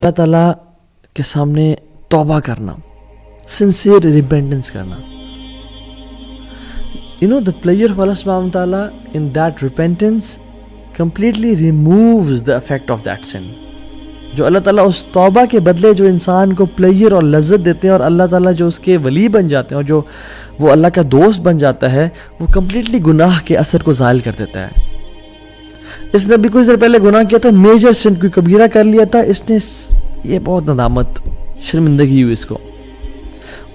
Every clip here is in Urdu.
اللہ تعالیٰ کے سامنے توبہ کرنا, sincere repentance کرنا. The pleasure of Allah subhanahu wa ta'ala in that repentance completely removes the effect of that sin. جو اللہ تعالیٰ اس توبہ کے بدلے جو انسان کو پلیئر اور لذت دیتے ہیں, اور اللہ تعالیٰ جو اس کے ولی بن جاتے ہیں اور جو وہ اللہ کا دوست بن جاتا ہے, وہ کمپلیٹلی گناہ کے اثر کو زائل کر دیتا ہے. اس نے بھی کچھ دیر پہلے گناہ کیا تھا, میجر سن, کوئی کبیرہ کر لیا تھا, اس نے یہ بہت ندامت, شرمندگی ہوئی اس کو,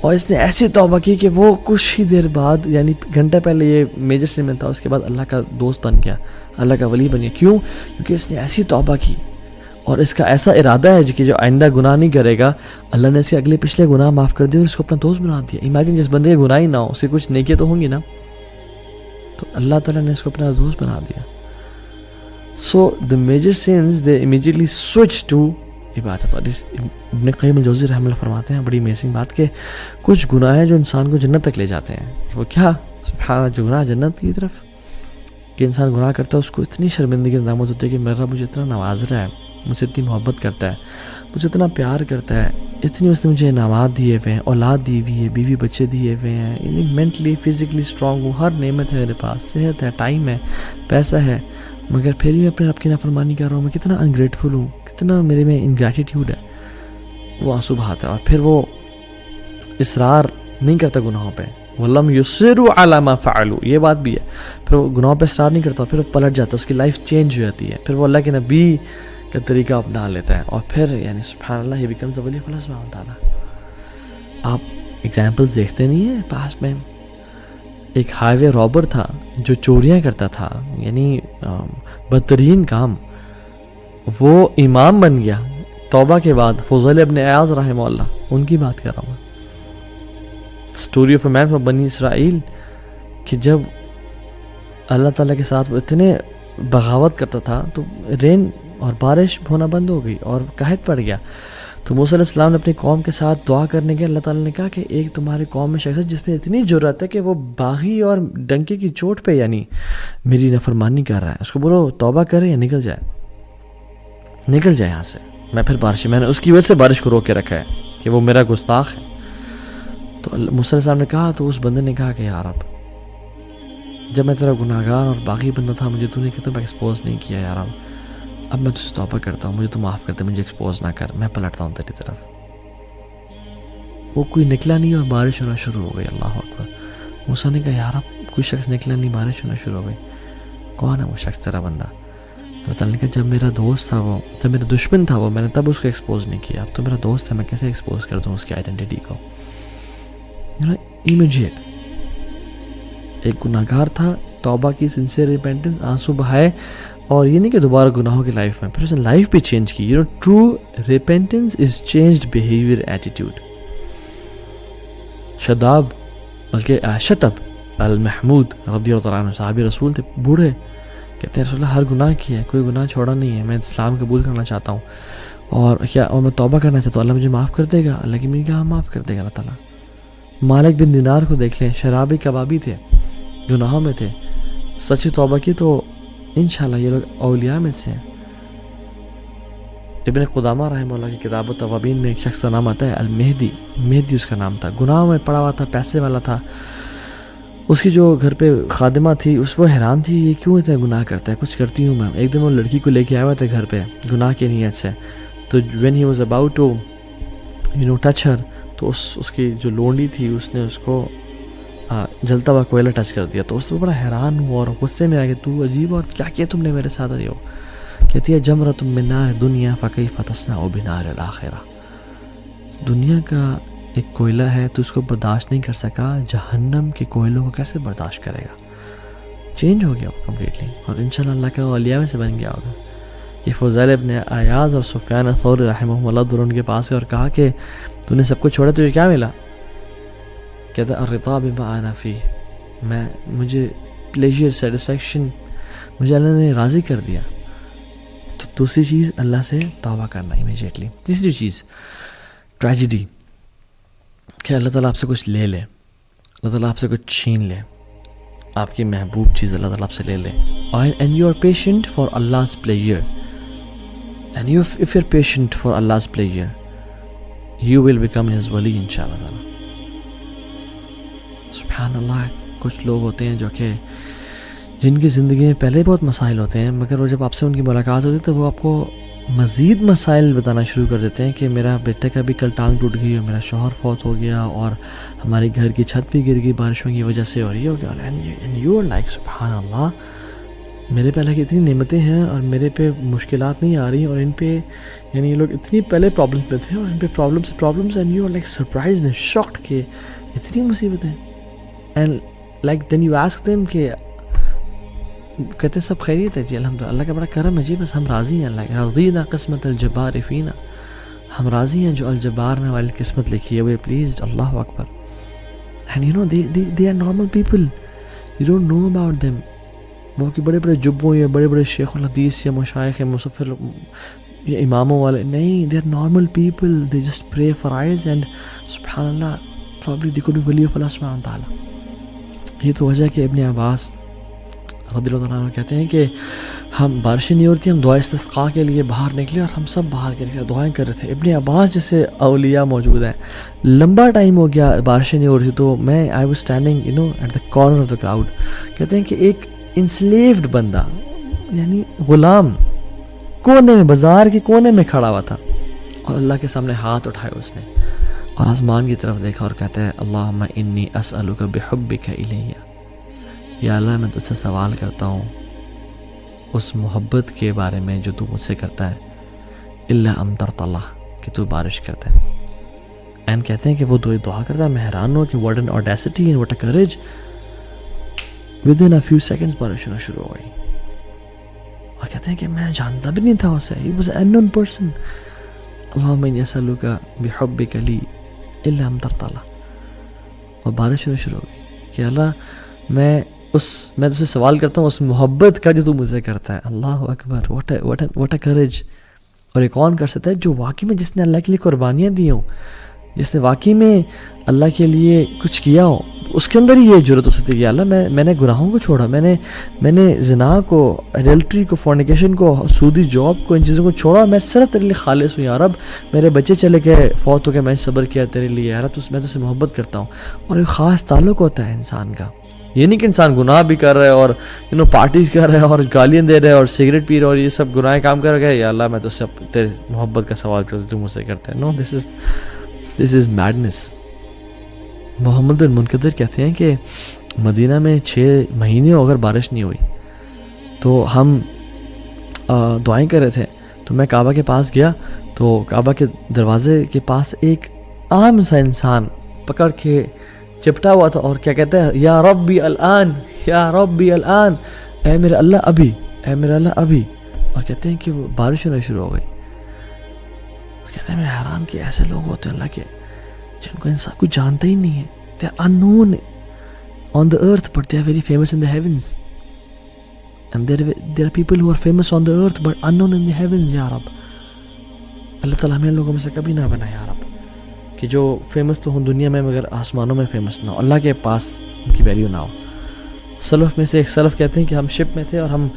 اور اس نے ایسی توبہ کی کہ وہ کچھ ہی دیر بعد, یعنی گھنٹہ پہلے یہ میجر سن میں تھا, اس کے بعد اللہ کا دوست بن گیا, اللہ کا ولی بن گیا. کیوں؟ کیونکہ اس نے ایسی توبہ کی اور اس کا ایسا ارادہ ہے کہ جو آئندہ گناہ نہیں کرے گا, اللہ نے اس کے اگلے پچھلے گناہ معاف کر دیے اور اس کو اپنا دوست بنا دیا. امیجن جس بندے کے گناہ ہی نہ ہو, اس کے کچھ نیکیاں تو ہوں گی نا, تو اللہ تعالیٰ نے اس کو اپنا دوست بنا دیا. سو the major sins they immediately switch to عبادت. اور ابن قیم الجوزی رحمہ اللہ فرماتے ہیں بڑی امیزنگ بات کہ کچھ گناہ ہیں جو انسان کو جنت تک لے جاتے ہیں. وہ کیا؟ سبحان اللہ, جو گناہ جنت کی طرف, کہ انسان گناہ کرتا ہے اس کو اتنی شرمندگی ندامت ہوتی ہے کہ میرا مجھے اتنا نواز رہا ہے, مجھ سے اتنی محبت کرتا ہے, مجھے اتنا پیار کرتا ہے, اتنی اس نے مجھے انعامات دیے ہوئے ہیں, اولاد دی ہوئی ہے, بیوی بچے دیے ہوئے ہیں, یعنی مینٹلی فزیکلی اسٹرانگ ہوں, ہر نعمت ہے میرے پاس, صحت ہے, ٹائم ہے, پیسہ ہے, مگر پھر بھی میں اپنے رب کی نافرمانی کر رہا ہوں. میں کتنا انگریٹفل ہوں, کتنا میرے میں انگریٹیٹیوڈ ہے. وہ آنسو بہاتا ہے اور پھر وہ اصرار نہیں کرتا گناہوں پہ. وَلَمْ يُصِرُّوا عَلَى مَا فَعَلُوا, یہ بات بھی ہے. پھر وہ گناہوں پہ اصرار نہیں کرتا, پھر وہ پلٹ جاتا ہے, اس کی لائف چینج ہو جاتی ہے, پھر وہ اللہ کے نبی کا طریقہ اپنا لیتا ہے, اور پھر یعنی سبحان اللہ, he becomes the wali of Allah subhanahu wa ta'ala. آپ ایگزامپلز دیکھتے نہیں ہیں پاس میں. ایک ہائی وے رابر تھا جو چوریاں کرتا تھا, یعنی بدترین کام, وہ امام بن گیا توبہ کے بعد. فضیل ابن عیاض رحمہ اللہ, ان کی بات کر رہا ہوں. Story of a man from بنی اسرائیل, کہ جب اللہ تعالیٰ کے ساتھ وہ اتنے بغاوت کرتا تھا تو رین اور بارش ہونا بند ہو گئی اور قحط پڑ گیا. تو موسیٰ علیہ السلام نے اپنی قوم کے ساتھ دعا کرنے کے, اللہ تعالیٰ نے کہا کہ ایک تمہارے قوم میں شخص ہے جس میں اتنی جرأت ہے کہ وہ باغی اور ڈنکے کی چوٹ پہ یعنی میری نافرمانی کر رہا ہے, اس کو بولو توبہ کرے یا نکل جائے, نکل جائے یہاں سے, میں پھر بارش, میں نے اس کی وجہ سے بارش کو روک کے رکھا ہے کہ وہ میرا گستاخ ہے. تو موسیٰ علیہ السلام نے کہا, تو اس بندے نے کہا کہ یا رب, جب میں تیرا گناہ گار اور باغی بندہ تھا, مجھے تو نے کتنا ایکسپوز نہیں کیا یا رب, اب میں تجھ سے توبہ کرتا ہوں, مجھے تو معاف کر دے, مجھے ایکسپوز نہ کر, میں پلٹتا ہوں تیری طرف. وہ کوئی نکلا نہیں اور بارش ہونا شروع ہو گئی. اللہ اکبر. موسیٰ نے کہا یا رب, کوئی شخص نکلا نہیں, بارش ہونا شروع ہو گئی, کون ہے وہ شخص تیرا بندہ؟ اللہ تعالیٰ نے کہا جب میرا دوست تھا وہ, جب میرا دشمن تھا وہ, میں نے تب اس کو ایکسپوز نہیں کیا, اب تو میرا دوست ہے, میں کیسے ایکسپوز کر دوں اس کی آئیڈینٹی کو. امیجیٹ ایک گناہ گار تھا, توبہ کی, سنسیئر ریپینٹنس, آنسو بہائے, اور یہ نہیں کہ دوبارہ گناہوں کی لائف میں, پھر اس نے لائف بھی چینج کی. ٹرو ریپینٹنس از چینجڈ بیہیویئر, ایٹیٹیوڈ. شداب بلکہ شتب المحمود رضی اللہ عنہ, صحابی رسول تھے, بوڑھے, کہتے ہیں رسول اللہ ہر گناہ کی ہے, کوئی گناہ چھوڑا نہیں ہے, میں اسلام قبول کرنا چاہتا ہوں, اور کیا اور میں توبہ کرنا چاہتا ہوں, اللہ مجھے معاف کر دے گا؟ اللہ کی میں نے کہا معاف کر دے گا اللہ تعالیٰ. مالک بن دینار کو دیکھ لیں, شرابی کبابی تھے, گناہوں میں تھے, سچی توبہ کی تو انشاءاللہ یہ لوگ اولیاء میں سے ہیں. ابن قدامہ رحمہ اللہ کی کتاب التوابین میں ایک شخص کا نام آتا ہے المہدی, مہدی اس کا نام تھا, گناہوں میں پڑا ہوا تھا, پیسے والا تھا. اس کی جو گھر پہ خادمہ تھی, وہ حیران تھی یہ کیوں اتنے گناہ کرتا ہے, کچھ کرتی ہوں میں. ایک دن وہ لڑکی کو لے کے آیا ہوا تھا گھر پہ گناہ کی نیت سے, تو when he was about to touch her, تو اس کی جو لونڈی تھی اس نے اس کو جلتا ہوا کوئلہ ٹچ کر دیا. تو اس کو بڑا حیران ہوا اور غصے میں آ گیا, تو عجیب, اور کیا کیا تم نے میرے ساتھ؟ اور کہتی ہے جمرۃ من نار دنیا فکیف تصنع بنار الآخرہ, دنیا کا ایک کوئلہ ہے, تو اس کو برداشت نہیں کر سکا, جہنم کے کوئلوں کو کیسے برداشت کرے گا؟ چینج ہو گیا کمپلیٹلی, اور انشاءاللہ اللہ کا اولیاء میں سے بن گیا ہوگا. یہ فضیل ابن عیاض اور سفیان الثوری رحمہ اللہ دونوں کے پاس ہے اور کہا کہ تو نے سب کچھ چھوڑا, تجھے کیا ملا؟ کہتا الرضا بما انا فیہ, مجھے پلیجر, سیٹسفیکشن, مجھے اللہ نے راضی کر دیا. تو دوسری چیز اللہ سے توبہ کرنا امیجیٹلی. تیسری چیز ٹریجڈی, کہ اللہ تعالیٰ آپ سے کچھ لے لے, اللہ تعالیٰ آپ سے کچھ چھین لے, آپ کی محبوب چیز اللہ تعالیٰ آپ سے لے لے, and you are patient for Allah's pleasure. And if you're patient for Allah's pleasure, you will become His wali inshallah. Subhanallah. کچھ لوگ ہوتے ہیں جو کہ جن کی زندگی میں پہلے بہت مسائل ہوتے ہیں، مگر وہ جب آپ سے ان کی ملاقات ہوتی ہے تو وہ آپ کو مزید مسائل بتانا شروع کر دیتے ہیں کہ میرا بیٹے کا بھی کل ٹانگ ٹوٹ گئی اور میرا شوہر فوت ہو گیا اور ہماری گھر کی چھت بھی گر گئی بارشوں کی وجہ سے اور یہ ہو گیا. اینڈ یو آر لائک سبحان اللہ، میرے پہ اللہ کی اتنی نعمتیں ہیں اور میرے پہ مشکلات نہیں آ رہی اور ان پہ یعنی یہ لوگ اتنی پہلے پرابلمس میں تھے اور ان پہ problems and you are like surprise and shocked کہ اتنی مصیبتیں. And like then you ask them کہ کہتے ہیں سب خیریت ہے جی الحمدللہ، اللہ کا بڑا کرم ہے جی، بس ہم راضی ہیں، اللہ رضینا قسمت الجبار فینا، ہم راضی ہیں جو الجبار نے والی قسمت لکھی ہے، وی پلیزڈ. اللہ اکبر. And you know they are normal people, you don't know about them. وہ کہ بڑے بڑے جبوں یا بڑے بڑے شیخ الحدیث یا مشائخ یا مصفر یا اماموں والے نہیں، they are normal people, they just pray for eyes and سبحان اللہ probably they could be wali of Allah سبحانہ تعالیٰ. یہ تو وجہ ہے کہ ابن عباس رضی اللہ عنہ کہتے ہیں کہ ہم بارشیں نہیں ہو رہی تھی، ہم دعائے استسقاء کے لیے باہر نکلے اور ہم سب باہر کے لیے دعائیں کر رہے تھے. ابن عباس جیسے اولیاء موجود ہیں، لمبا ٹائم ہو گیا بارشیں نہیں ہو رہی تھی تو میں I was standing you know at the corner of the crowd. کہتے ہیں کہ ایک انسلیوڈ بندہ یعنی غلام کونے میں بازار کے کونے میں کھڑا ہوا تھا اور اللہ کے سامنے ہاتھ اٹھائے اس نے اور آسمان کی طرف دیکھا اور کہتا ہے اللہم انی اسألک بحبک الیہ، یا اللہ میں تجھ سے سوال کرتا ہوں اس محبت کے بارے میں جو تو مجھ سے کرتا ہے، الا امطرت اللہ، کہ تو بارش کرتا ہے. اینڈ کہتے ہیں کہ وہ دعا کرتا ہے، میں حیران ہوں کہ what an audacity and what a courage. Within a few seconds بارش ہونا شروع ہو گئی اور کہتے ہیں کہ میں جانتا بھی نہیں تھا اسے، he was an unknown person. اللہم انی اسألک بحبک لی الا امطرت اللہ، اور بارش ہونا شروع ہو گئی کہ اللہ میں تجھ سے سوال کرتا ہوں اس محبت کا جو تو مجھ سے کرتا ہے. اللہ اکبر. What a courage. اور ایک کون کر سکتا ہے جو واقعی میں جس نے اللہ کے لیے قربانیاں دی ہوں، جس نے واقعی میں اللہ کے لیے کچھ کیا ہو، اس کے اندر ہی یہ جرت ہو سکتی ہے کہ اللہ میں نے گناہوں کو چھوڑا، میں نے زنا کو، ایڈلٹری کو، فورنیکیشن کو، سودی جاب کو، ان چیزوں کو چھوڑا، میں صرف تیرے لیے خالص ہوں. یا رب میرے بچے چلے گئے فوت ہو کے میں صبر کیا تیرے لیے، یا رب میں تجھ سے محبت کرتا ہوں. اور ایک خاص تعلق ہوتا ہے انسان کا. یہ نہیں کہ انسان گناہ بھی کر رہا ہے اور پارٹیز کر رہا ہے اور گالیاں دے رہا ہے اور سگریٹ پی رہا ہے اور یہ سب گناہ کام کر رہا ہے، یا اللہ میں تجھ سے تیرے محبت کا سوال کرتا ہوں، تو مجھ سے کرتا ہے. نو، دس از میڈنس. محمد بن منقدر کہتے ہیں کہ مدینہ میں 6 مہینے اگر بارش نہیں ہوئی تو ہم دعائیں کر رہے تھے، تو میں کعبہ کے پاس گیا تو کعبہ کے دروازے کے پاس ایک عام سا انسان پکڑ کے چپٹا ہوا تھا اور کیا کہتا ہے، یا ربی الان، یا ربی الان، اے میرے اللہ ابھی، اے میرے اللہ ابھی. اور کہتے ہیں کہ وہ بارش ہونا شروع ہو گئی. کہتے ہیں میں حیران کہ ایسے لوگ ہوتے ہیں اللہ کے جن کو انسان کچھ جانتا ہی نہیں ہے. They are unknown on the earth but they are very famous in the heavens. And there are people who are famous on the earth but unknown in the heavens. یا رب اللہ تعالیٰ ہمیں لوگوں میں سے کبھی نہ بنا یا رب کہ جو فیمس تو ہوں دنیا میں مگر آسمانوں میں فیمس نہ ہو، اللہ کے پاس ان کی ویلیو نہ ہو. سلف میں سے ایک سلف کہتے ہیں کہ ہم شپ میں تھے اور ہم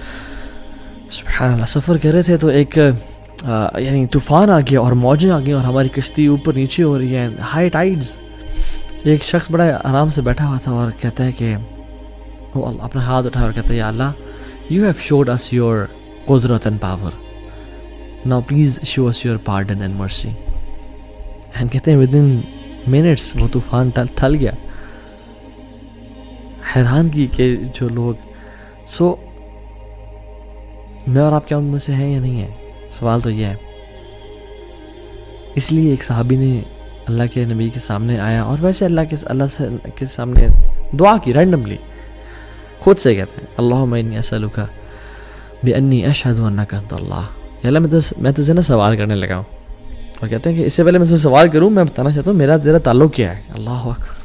سبحان اللہ سفر کر رہے تھے تو ایک یعنی طوفان آ گیا اور موجیں آ گئی اور ہماری کشتی اوپر نیچے ہو رہی ہے، ہائی ٹائیڈز. ایک شخص بڑا آرام سے بیٹھا ہوا تھا اور کہتا ہے کہ وہ اپنا ہاتھ اٹھا اور کہتا ہے یا اللہ you have showed us your قدرت and power, now please show us your pardon and mercy. ہم کہتے ہیں ود ان منٹس وہ طوفان ٹل گیا. حیران کی کہ جو لوگ میں اور آپ کیا ان میں سے ہیں یا نہیں ہیں؟ سوال تو یہ ہے. اس لیے ایک صحابی نے اللہ کے نبی کے سامنے آیا اور ویسے اللہ کے سامنے دعا کی رینڈملی، خود سے کہتے ہیں اللہم انی اسألک بانی اشہد انک انت اللہ. یا اللہ میں تجھے نا سوال کرنے لگا ہوں. اور کہتے ہیں کہ اس سے پہلے میں تجھے سوال کروں میں بتانا چاہتا ہوں میرا تیرا تعلق کیا ہے. اللہ اکبر.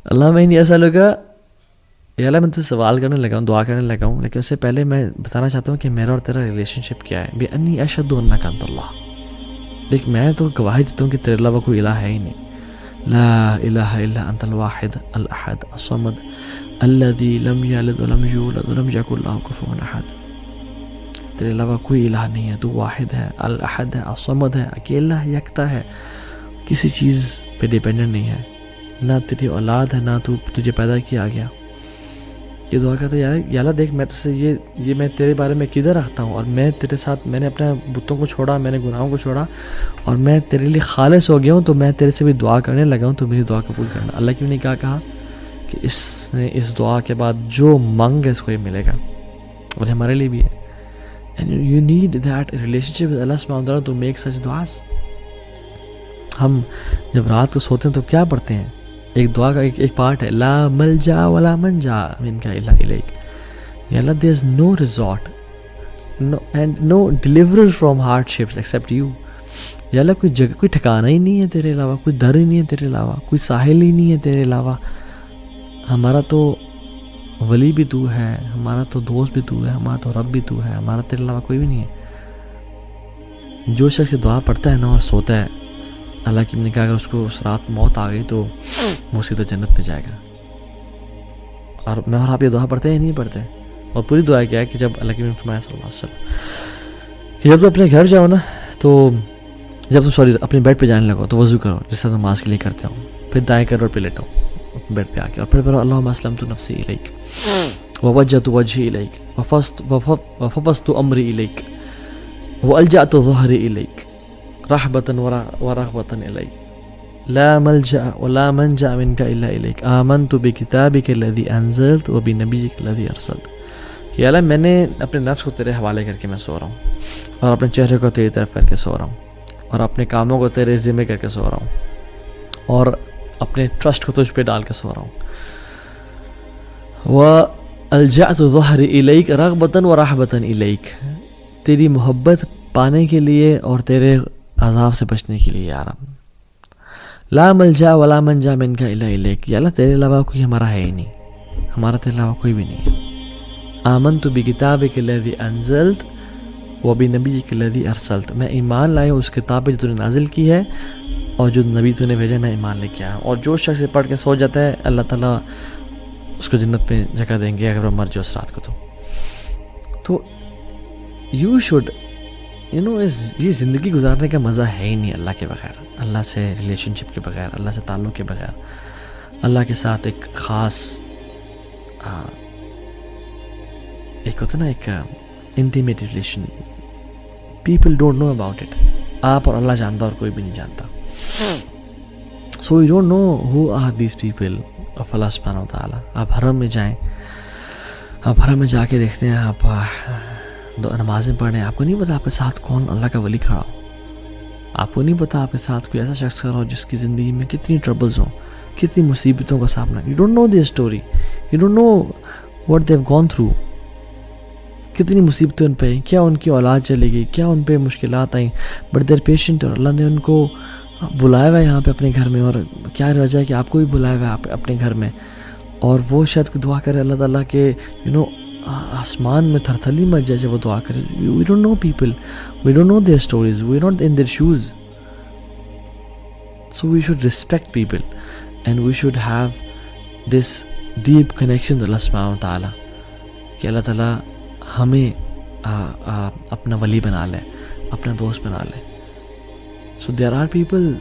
اللہم انی اسألک، یا اللہ میں تجھے سوال کرنے لگا ہوں، دعا کرنے لگا ہوں، لیکن اس سے پہلے میں بتانا چاہتا ہوں کہ میرا اور تیرا ریلیشن شپ کیا ہے. بانی اشہد انک انت اللہ. دیکھ میں تو گواہی دیتا ہوں کہ تیرے علاوہ کوئی الہ ہے ہی نہیں. لا الہ الا انت الواحد الاحد الصمد الذي لم يلد ولم يولد ولم يكن له كفوا احد. تیرے علاوہ کوئی الہ نہیں ہے، تو واحد ہے، الاحد ہے، الصمد ہے، اکیلا ہے، یکتا ہے، کسی چیز پہ ڈیپینڈنٹ نہیں ہے، نہ تیری اولاد ہے، نہ تجھے پیدا کیا گیا. یہ دعا کرتا ہے یا اللہ دیکھ میں تجھ سے یہ میں تیرے بارے میں کدھر رکھتا ہوں، اور میں تیرے ساتھ میں نے اپنے بتوں کو چھوڑا، میں نے گناہوں کو چھوڑا، اور میں تیرے لیے خالص ہو گیا ہوں، تو میں تیرے سے بھی دعا کرنے لگا ہوں، تو میری دعا قبول کرنا. اللہ کی نے کہا کہ اس نے اس دعا کے بعد جو مانگ ہے اس کو یہ ملے گا، اور ہمارے لیے بھی ہے. And you need that relationship with Allah subhanahu wa ta'ala to make such du'as. ہم جب رات کو سوتے ہیں تو کیا پڑھتے ہیں؟ ایک دعا کا ایک پارٹ ہے، لا ملجا ولا منجا منک الا الیک. یا اللہ there is no resort and no deliverer from hardships except you. یا اللہ کوئی جگہ، کوئی ٹھکانہ ہی نہیں ہے تیرے علاوہ، کوئی در ہی نہیں ہے تیرے علاوہ، کوئی ساحل ہی نہیں ہے تیرے علاوہ. ہمارا تو ولی بھی تو ہے، ہمارا تو دوست بھی تو ہے، ہمارا تو رب بھی تو ہے، ہمارا تیرے علاوہ کوئی بھی نہیں ہے. جو شخص دعا پڑھتا ہے نا اور سوتا ہے، اللہ کی نے کہا اگر اس کو اس رات موت آ گئی تو وہ سیدھا جنت میں جائے گا. اور میں اور آپ یہ دعا پڑھتے ہیں نہیں پڑھتے؟ اور پوری دعا کیا ہے کہ جب اللہ کی نے فرمایا صلی اللہ علیہ وسلم کہ جب تم اپنے گھر جاؤ نا، تو جب تم اپنے بیڈ پہ جانے لگو تو وضو کرو جس طرح نماز کے لیے کرتے ہو، پھر دائیں کروٹ پہ لیٹو بیڈ پہ آ کے، اور پھر پڑھو اللہم اسلمت نفسی الیک ووجہت وجہی الیک وفوضت امری الیک والجأت ظہری الیک رحبة ورغبة الیک لا ملجأ ولا منجأ منک الا الیک آمنت بکتابک الذی انزلت وبنبیک الذی ارسلت. کہ اللہ میں نے اپنے نفس کو تیرے حوالے کر کے میں سو رہا ہوں، اور اپنے چہرے کو تیری طرف کر کے سو رہا ہوں، اور اپنے کاموں کو تیرے ذمہ کر کے سو رہا ہوں، اور اپنے ٹرسٹ کو تجھ پہ ڈال کے سو رہا ہوں. وَأَلْجَأْتُ ظَهْرِ إِلَيْكَ رَغْبَةً وَرَحْبَةً إِلَيْكَ، تیری محبت پانے کے لیے اور تیرے عذاب سے بچنے کے لیے یا رب. لا ملجا ولا منجا منک الا الیک، یا اللہ تیرے علاوہ کوئی ہمارا ہے ہی نہیں، ہمارا تیرے علاوہ کوئی بھی نہیں ہے. آمنت بکتابک الذی انزلت وبنبیک الذی ارسلت، میں ایمان لایا اس کتاب پہ جو تو نے نازل کی ہے اور جو نبی تو نے بھیجا میں ایمان لے کے آیا. اور جو شخص پڑھ کے سو جاتا ہے اللہ تعالیٰ اس کو جنت میں جگہ دیں گے اگر وہ مر جائے اس رات کو. تو یو شوڈ یہ زندگی گزارنے کا مزہ ہے ہی نہیں اللہ کے بغیر، اللہ سے ریلیشن شپ کے بغیر، اللہ سے تعلق کے بغیر، اللہ کے ساتھ ایک خاص ایک ہوتا نا ایک intimate relation. People don't know about it. آپ اور اللہ جانتا اور کوئی بھی نہیں جانتا. So you don't know who are these people of اللہ سبحانہ وتعالی. آپ حرم میں جائیں، آپ حرم میں جا کے دیکھتے ہیں، آپ نمازیں پڑھ رہے ہیں، آپ کو نہیں پتا آپ کے ساتھ کون اللہ کا ولی کھڑا ہو. آپ کو نہیں پتا آپ کے ساتھ کوئی ایسا شخص کھڑا ہو جس کی زندگی میں کتنی ٹربلز ہوں، کتنی مصیبتوں کا سامنا. You don't know their story, you don't know what they have gone through. کتنی مصیبتیں ان پہ، کیا ان کی اولاد چلی گئی، کیا ان پہ مشکلات آئیں، بٹ دیر پیشنٹ، اور اللہ نے ان کو بلایا ہوا ہے یہاں پہ اپنے گھر میں. اور کیا وجہ ہے کہ آپ کو بھی بلایا ہوا ہے اپنے گھر میں، اور وہ شاید کو دعا کرے اللہ تعالیٰ کے آسمان میں تھرتھلی مچ جائے جب وہ دعا کرے. We don't know people, we don't know their stories, we not in their shoes. So we should respect people and we should have this deep connection اللہ سبحانہ وتعالیٰ کہ اللہ تعالیٰ ہمیں اپنا ولی بنا لے، اپنا دوست بنا لے. سو دیر آر پیپل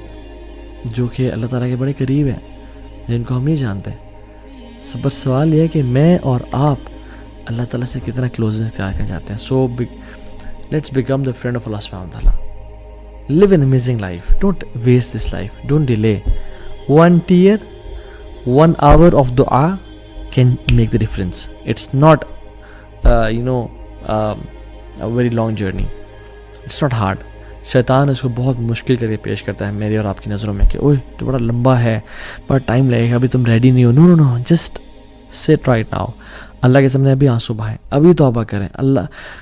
جو کہ اللہ تعالیٰ کے بڑے قریب ہیں جن کو ہم نہیں جانتے. بس سوال یہ ہے کہ میں اور آپ اللہ تعالیٰ سے کتنا کلوزنس اختیار کر جاتے ہیں. So let's become the friend of اللہ سبحانہ وتعالیٰ. Live an amazing life, don't waste this life, don't delay. 1 tear, 1 hour of dua can make the difference. It's not a very long journey. It's not hard. شیطان اس کو بہت مشکل کر کے پیش کرتا ہے میری اور آپ کی نظروں میں کہ اوہ تو بڑا لمبا ہے، بڑا ٹائم لگے گا، ابھی تم ریڈی نہیں ہو. نو نو نو، جسٹ سٹ رائٹ ناؤ. اللہ کے سامنے ابھی آنسو بہائیں، ابھی توبہ کریں. اللہ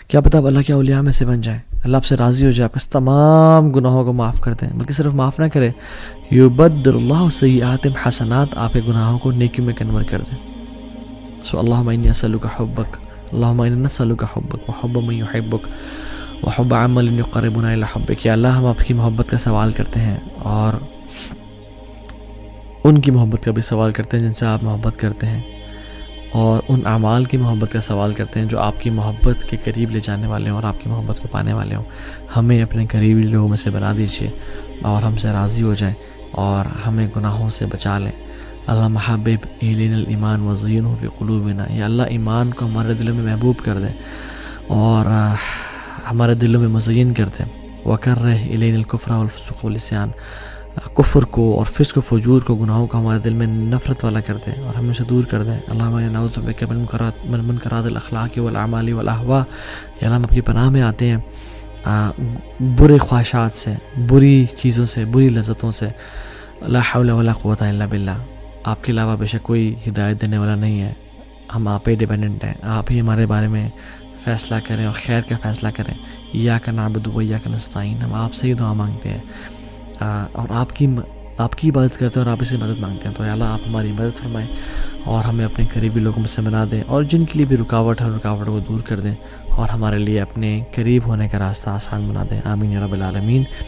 کیا پتہ آپ اللہ کے اولیاء میں سے بن جائیں، اللہ آپ سے راضی ہو جائے، آپ کے تمام گناہوں کو معاف کر دیں. بلکہ صرف معاف نہ کرے، یبدل اللہ سیئاتہم حسنات، آپ کے گناہوں کو نیکیوں میں کنورٹ کر دیں. سو اللہم انی اسألک حبک، اللہم انی نسألک حبک وحب من یحبک وحب عمل یقربنا الی حبک. یا اللہ ہم آپ کی محبت کا سوال کرتے ہیں اور ان کی محبت کا بھی سوال کرتے ہیں جن سے آپ محبت کرتے ہیں، اور ان اعمال کی محبت کا سوال کرتے ہیں جو آپ کی محبت کے قریب لے جانے والے ہوں اور آپ کی محبت کو پانے والے ہوں. ہمیں اپنے قریبی لوگوں میں سے بنا دیجیے اور ہم سے راضی ہو جائیں اور ہمیں گناہوں سے بچا لیں. اللہم حبب الینا الایمان وزینہ فی قلوبنا. یا اللہ ایمان کو ہمارے دلوں میں محبوب کر دے اور ہمارے دلوں میں مزین کر دے. وکرہ الینا الکفر والفسوق والعصیان. کفر کو اور فسق و فجور کو گناہوں کو ہمارے دل میں نفرت والا کر دے اور ہمیں سے دور کر دے. اللہم انا نعوذ بک من منکرات الاخلاق والاعمال والاہواء. یا اللہ ہم اپنی پناہ میں آتے ہیں برے خواہشات سے، بری چیزوں سے، بری لذتوں سے. لا حول ولا قوت الا باللہ. آپ کے علاوہ بے شک کوئی ہدایت دینے والا نہیں ہے، ہم آپ پہ ڈیپینڈنٹ ہیں. آپ ہی ہمارے بارے میں فیصلہ کریں اور خیر کا فیصلہ کریں. ایاک نعبد و ایاک نستعین. ہم آپ سے ہی دعا مانگتے ہیں اور آپ کی عبادت کرتے ہیں اور آپ ہی سے مدد مانگتے ہیں. تو یا اللہ آپ ہماری مدد فرمائیں اور ہمیں اپنے قریبی لوگوں میں سے بنا دیں اور جن کے لیے بھی رکاوٹ ہے رکاوٹ کو دور کر دیں اور ہمارے لیے اپنے قریب ہونے کا راستہ آسان بنا دیں. آمین یا رب العالمین.